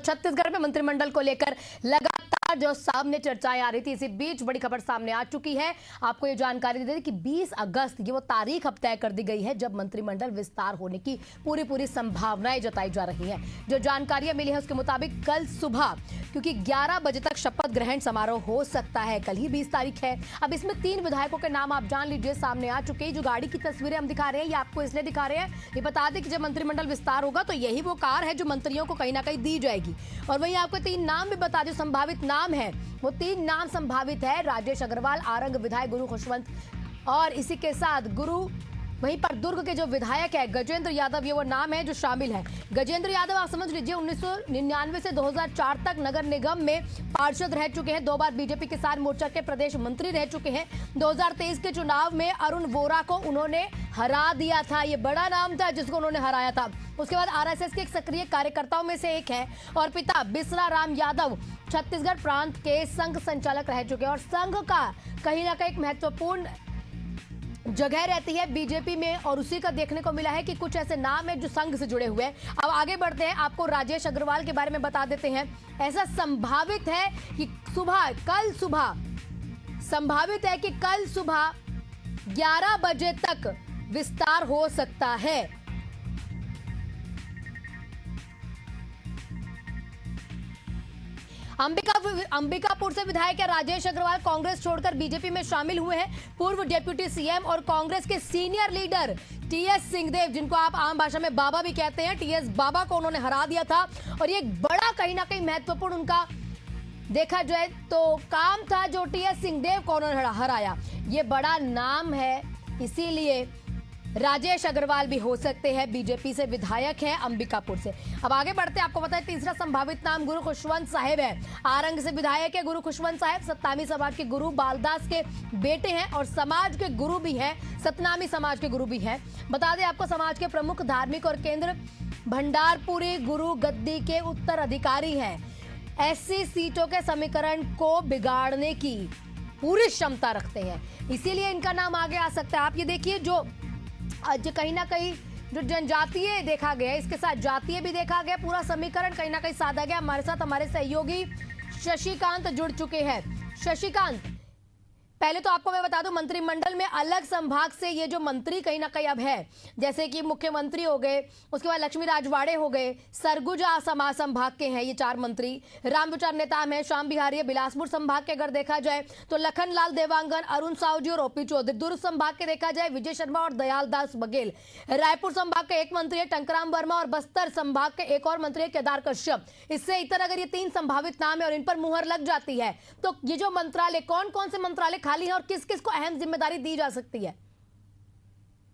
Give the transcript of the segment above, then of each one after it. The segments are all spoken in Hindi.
छत्तीसगढ़ में मंत्रिमंडल को लेकर लगातार जो सामने चर्चाएं आ रही थी, इसी बीच बड़ी खबर सामने आ चुकी है। आपको ये जानकारी दे दें कि 20 अगस्त ये वो तारीख अब तय कर दी गई है जब मंत्रिमंडल विस्तार होने की पूरी संभावनाएं जताई जा रही हैं। जो जानकारियां मिली है उसके मुताबिक कल सुबह, क्योंकि 11 बजे तक शपथ ग्रहण समारोह हो सकता है, कल ही 20 तारीख है। अब इसमें 3 विधायकों के नाम आप जान लीजिए सामने आ चुके हैं। जो गाड़ी की तस्वीरें हम दिखा रहे हैं ये आपको इसलिए दिखा रहे हैं, ये बता दें कि जब मंत्रिमंडल विस्तार होगा तो यही वो कार है जो मंत्रियों को कहीं ना कहीं दी जाएगी। और वहीं आपको 3 नाम भी बता दें, संभावित नाम है वो 3 नाम संभावित है। राजेश अग्रवाल, आरंग विधायक गुरु खुशवंत, और इसी के साथ गुरु, वहीं पर दुर्ग के जो विधायक है गजेंद्र यादव, ये वो नाम है जो शामिल है। गजेंद्र यादव आप समझ लीजिए 1999 से 2004 तक नगर निगम में पार्षद रह चुके हैं, 2 बार बीजेपी किसान मोर्चा के प्रदेश मंत्री रह चुके हैं। 2023 के चुनाव में अरुण वोरा को उन्होंने हरा दिया था, ये बड़ा नाम था जिसको उन्होंने हराया था। उसके बाद आरएसएस के एक सक्रिय कार्यकर्ताओं में से एक है, और पिता बिसला राम यादव छत्तीसगढ़ प्रांत के संघ संचालक रह चुके हैं, और संघ का कहीं ना कहीं एक महत्वपूर्ण जगह रहती है बीजेपी में, और उसी का देखने को मिला है कि कुछ ऐसे नाम हैं जो संघ से जुड़े हुए हैं। अब आगे बढ़ते हैं, आपको राजेश अग्रवाल के बारे में बता देते हैं। ऐसा संभावित है कि कल सुबह संभावित है कि कल सुबह 11 बजे तक विस्तार हो सकता है। अंबिकापुर से विधायक राजेश अग्रवाल कांग्रेस छोड़कर बीजेपी में शामिल हुए हैं। पूर्व डिप्टी सीएम और कांग्रेस के सीनियर लीडर टीएस सिंहदेव, जिनको आप आम भाषा में बाबा भी कहते हैं, टीएस बाबा को उन्होंने हरा दिया था। और ये एक बड़ा कहीं ना कहीं महत्वपूर्ण उनका देखा जाए तो काम था जो टीएस सिंहदेव को उन्होंने हराया। ये बड़ा नाम है, इसीलिए राजेश अग्रवाल भी हो सकते हैं, बीजेपी से विधायक है अंबिकापुर से। अब आगे बढ़ते हैं, आपको पता है तीसरा संभावित नाम गुरु खुशवंत साहिब है। आरंग से विधायक है गुरु खुशवंत साहिब, सतनामी समाज के गुरु बालदास के बेटे हैं और समाज के गुरु भी हैं, सतनामी समाज के गुरु भी हैं। बता दें आपको, समाज के प्रमुख धार्मिक और केंद्र भंडारपुरी गुरु गद्दी के उत्तराधिकारी हैं। ऐसी सीटों के समीकरण को बिगाड़ने की पूरी क्षमता रखते हैं, इसीलिए इनका नाम आगे आ सकता है। आप ये देखिए, जो कहीं ना कहीं जो जनजातीय देखा गया, इसके साथ जातीय भी देखा गया, पूरा समीकरण कहीं ना कहीं साधा गया। हमारे साथ हमारे सहयोगी शशिकांत जुड़ चुके हैं। शशिकांत, पहले तो आपको मैं बता दूं, मंत्रिमंडल में अलग संभाग से ये जो मंत्री कहीं ना कहीं अब है, जैसे कि मुख्यमंत्री हो गए, उसके बाद लक्ष्मी राजवाड़े हो गए, सरगुजा समाज संभाग के हैं ये 4 मंत्री, रामविचार नेताम है, श्याम बिहारी है। बिलासपुर संभाग के अगर देखा जाए तो लखन लाल देवांगन, अरुण साहू जी और ओपी चौधरी। दुर्ग संभाग के देखा जाए विजय शर्मा और दयाल दास बघेल। रायपुर संभाग के एक मंत्री है टंकराम वर्मा, और बस्तर संभाग के एक और मंत्री है केदार कश्यप। इससे इतर अगर ये 3 संभावित नाम है और इन पर मुहर लग जाती है तो ये जो मंत्रालय, कौन कौन से मंत्रालय खाली है और किस किस को अहम जिम्मेदारी दी जा सकती है?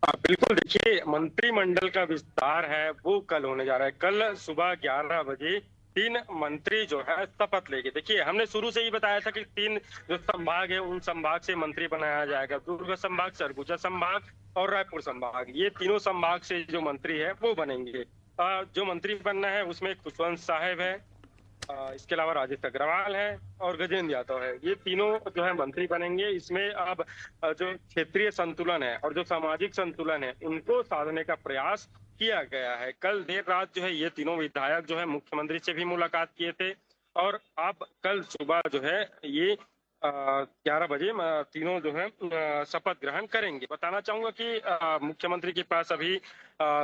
बिल्कुल, देखिए मंत्रिमंडल का विस्तार है वो कल होने जा रहा है। कल सुबह 11 बजे 3 मंत्री जो है शपथ लेंगे। देखिए, हमने शुरू से ही बताया था कि 3 जो संभाग है उन संभाग से मंत्री बनाया जाएगा, दुर्ग संभाग, सरगुजा संभाग और रायपुर संभाग। ये तीनों संभाग से जो मंत्री है वो बनेंगे। जो मंत्री बनना है उसमें खुशवंत साहिब है, इसके अलावा राजेश अग्रवाल है और गजेंद्र यादव है। ये तीनों जो है मंत्री बनेंगे। इसमें अब जो क्षेत्रीय संतुलन है और जो सामाजिक संतुलन है उनको साधने का प्रयास किया गया है। कल देर रात जो है ये तीनों विधायक जो है मुख्यमंत्री से भी मुलाकात किए थे, और अब कल सुबह जो है ये 11 बजे तीनों जो है शपथ ग्रहण करेंगे। बताना चाहूंगा कि मुख्यमंत्री के पास अभी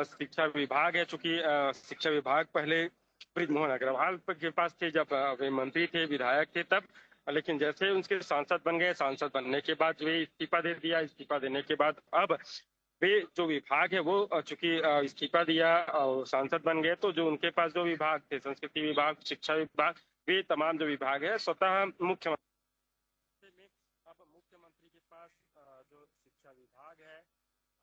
शिक्षा विभाग है, चूंकि शिक्षा विभाग पहले बृजमोहन अग्रवाल के पास थे जब वे मंत्री थे, विधायक थे तब, लेकिन जैसे उनके सांसद बन गए, सांसद बनने के बाद वे इस्तीफा दे दिया। इस्तीफा देने के बाद अब वे जो विभाग है वो चूंकि इस्तीफा दिया और सांसद बन गए, तो जो उनके पास जो विभाग थे, संस्कृति विभाग, शिक्षा विभाग, वे तमाम जो विभाग है स्वतः मुख्यमंत्री में, अब मुख्यमंत्री के पास जो शिक्षा विभाग है,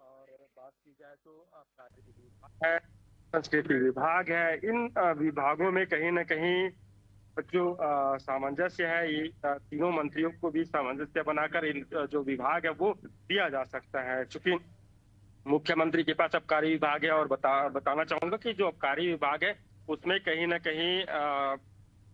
और बात की जाए तो प्राकृतिक विभाग है, संस्कृति विभाग है। इन विभागों में कहीं ना कहीं जो सामंजस्य है, ये तीनों मंत्रियों को भी सामंजस्य बनाकर इन जो विभाग है वो दिया जा सकता है। चूंकि मुख्यमंत्री के पास आबकारी विभाग है, और बताना चाहूंगा कि जो आबकारी विभाग है उसमें कहीं ना कहीं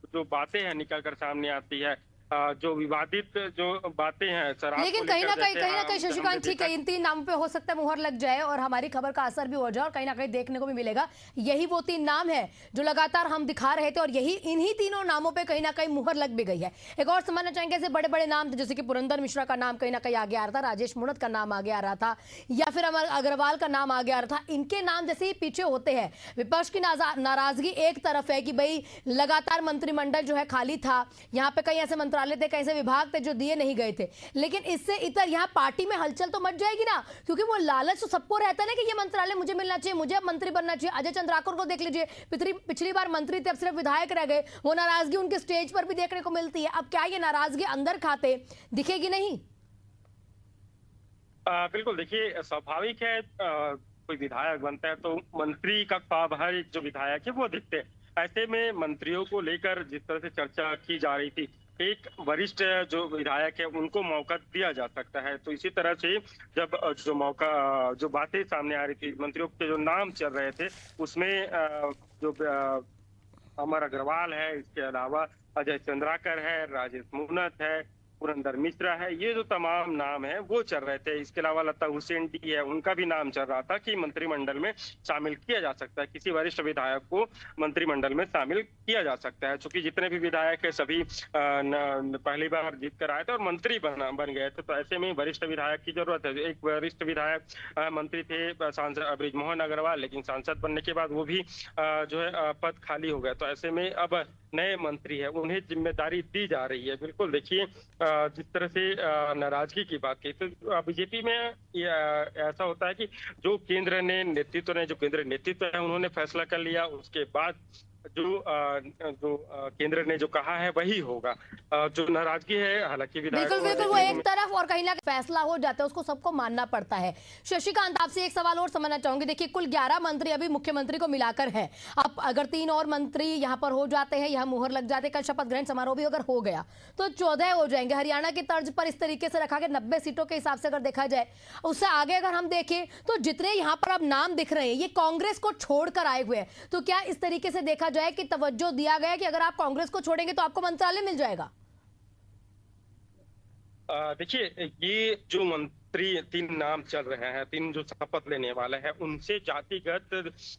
जो बातें हैं निकल कर सामने आती है। जो विवादित जो बातें हैं शराब लेकिन को कहीं ना लेकर, कहीं जैसे हमने शशिकांत ठीक देखा है, इन 3 नामों पे हो सकता है मुहर लग जाए और हमारी खबर का असर भी हो जाए और कहीं ना कहीं देखने को भी मिलेगा। यही वो 3 नाम है जो लगातार हम दिखा रहे थे और यही इन्हीं तीनों नामों पे कहीं ना कहीं मुहर लग भी गई है। एक और समझना चाहेंगे, ऐसे बड़े बड़े नाम थे जैसे कि पुरंदर मिश्रा का नाम कहीं ना कहीं आगे आ रहा था, राजेश मूणत का नाम आगे आ रहा था, या फिर अमर अग्रवाल का नाम आगे आ रहा था। इनके नाम जैसे ही पीछे होते हैं, विपक्ष की नाराजगी एक तरफ है कि भाई लगातार मंत्रिमंडल जो है खाली था, यहाँ पे कई ऐसे मंत्रालय थे, कई ऐसे विभाग थे जो दिए नहीं गए थे। लेकिन इससे इतर यहाँ पार्टी में हलचल तो मच जाएगी ना, क्योंकि वो लालच तो सबको रहता है ना कि ये मंत्रालय मुझे मिलना चाहिए, मुझे अब मंत्री बनना चाहिए। अजय चंद्राकर को देख लीजिए, पिछली बार मंत्री थे, अब सिर्फ विधायक रह गए। वो नाराजगी उनके स्टेज पर भी देखने को मिलती है। अब क्या ये नाराजगी अंदर खाते दिखेगी नहीं? बिल्कुल, देखिए स्वाभाविक है, कोई विधायक बनता है तो मंत्री का ख्वाब हर एक जो विधायक है वो दिखते हैं। ऐसे में मंत्रियों को लेकर जिस तरह से चर्चा की जा रही थी, एक वरिष्ठ जो विधायक है उनको मौका दिया जा सकता है। तो इसी तरह से जब जो बातें सामने आ रही थी, मंत्रियों के जो नाम चल रहे थे उसमें जो अमर अग्रवाल है, इसके अलावा अजय चंद्राकर है, राजेश मूणत है, पुरंदर मिश्रा है, ये जो तमाम नाम है वो चल रहे थे। इसके अलावा लता हुसैन डी है, उनका भी नाम चल रहा था कि मंत्रिमंडल में शामिल किया जा सकता है, किसी वरिष्ठ विधायक को मंत्रिमंडल में शामिल किया जा सकता है। चूंकि जितने भी विधायक है सभी पहली बार जीत कर आए थे और मंत्री बन गए थे, तो ऐसे में वरिष्ठ विधायक की जरूरत है। एक वरिष्ठ विधायक मंत्री थे सांसद बृजमोहन अग्रवाल, लेकिन सांसद बनने के बाद वो भी जो है पद खाली हो गया। तो ऐसे में अब नए मंत्री है, उन्हें जिम्मेदारी दी जा रही है। बिल्कुल, देखिए जिस तरह से नाराजगी की बात की, तो बीजेपी में ऐसा होता है कि जो केंद्र नेतृत्व है उन्होंने फैसला कर लिया, उसके बाद जो केंद्र ने जो कहा है वही होगा। जो नाराजगी है, हालांकि बिल्कुल वो एक तरफ और कहीं ना कहीं फैसला हो जाता है, उसको सबको मानना पड़ता है। शशिकांत, आपसे एक सवाल और समझना चाहूंगी। देखिए, कुल 11 मंत्री अभी मुख्यमंत्री को मिलाकर है। अब अगर 3 और मंत्री यहाँ पर हो जाते हैं, यहाँ मुहर लग जाते हैं, कल शपथ ग्रहण समारोह भी अगर हो गया तो 14 हो जाएंगे। हरियाणा की तर्ज पर इस तरीके से रखा गया 90 सीटों के हिसाब से अगर देखा जाए, उससे आगे अगर हम देखें तो जितने यहाँ पर अब नाम दिख रहे हैं ये कांग्रेस को छोड़कर आए हुए हैं। तो क्या इस तरीके से देखा जाए कि तवज्जो दिया गया कि अगर आप कांग्रेस को छोड़ेंगे तो आपको मंत्रालय मिल जाएगा? देखिए, ये जो मंत्री 3 नाम चल रहे हैं, 3 जो शपथ लेने वाले हैं, उनसे जातिगत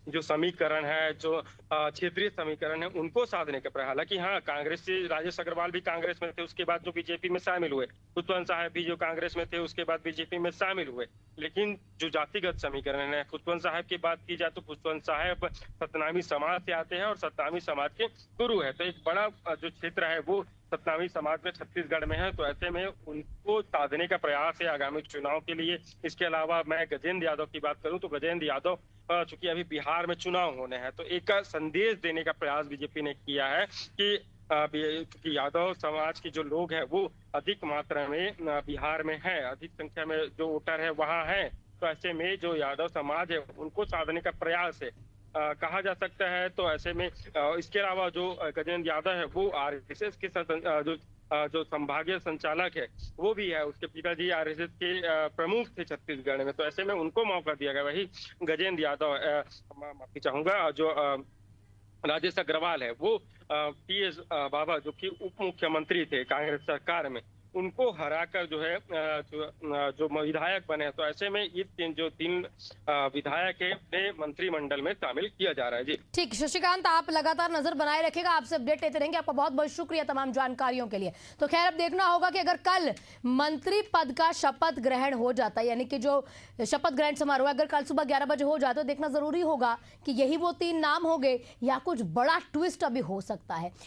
जो समीकरण है, जो क्षेत्रीय समीकरण है, उनको साधने का प्रयास। हालांकि हाँ, कांग्रेस से राजेश अग्रवाल भी कांग्रेस में थे, उसके बाद जो बीजेपी में शामिल हुए, खुशवंत साहब भी जो कांग्रेस में थे उसके बाद बीजेपी में शामिल हुए। लेकिन जो जातिगत समीकरण है, खुशवंत साहब की बात की जाए तो खुशवंत साहब सतनामी समाज से आते हैं और सतनामी समाज के गुरु है। तो एक बड़ा जो क्षेत्र है वो सतनामी समाज में छत्तीसगढ़ में है। तो ऐसे में उनको साधने का प्रयास है आगामी चुनाव के लिए। इसके अलावा मैं गजेंद्र यादव की बात करूं तो गजेंद्र यादव चूंकि अभी बिहार में चुनाव होने हैं, तो एक संदेश देने का प्रयास बीजेपी ने किया है कि क्योंकि यादव समाज के जो लोग हैं वो अधिक मात्रा में बिहार में है, अधिक संख्या में जो वोटर है वहाँ है। तो ऐसे में जो यादव समाज है उनको साधने का प्रयास है कहा जा सकता है। तो ऐसे में इसके अलावा जो गजेंद्र यादव है वो आरएसएस के जो संभागीय संचालक है वो भी है, उसके पिताजी आरएसएस के प्रमुख थे छत्तीसगढ़ में। तो ऐसे में उनको मौका दिया गया। वही गजेंद्र यादव, माफी चाहूंगा, जो राजेश अग्रवाल है वो टीएस बाबा जो कि उप मुख्यमंत्री थे कांग्रेस सरकार में, उनको हराकर जो है जो विधायक बने। तो ऐसे में ये जो 3 विधायक है मंत्रिमंडल में शामिल किया जा रहा है। जी ठीक, शशिकांत, आप लगातार नजर बनाए रखेगा, आपसे अपडेट लेते रहेंगे। आपका बहुत बहुत शुक्रिया तमाम जानकारियों के लिए। तो खैर, अब देखना होगा कि अगर कल मंत्री पद का शपथ ग्रहण हो जाता है, यानी कि जो शपथ ग्रहण समारोह अगर कल सुबह 11 बजे हो जाए, तो देखना जरूरी होगा कि यही वो 3 नाम हो गए या कुछ बड़ा ट्विस्ट अभी हो सकता है।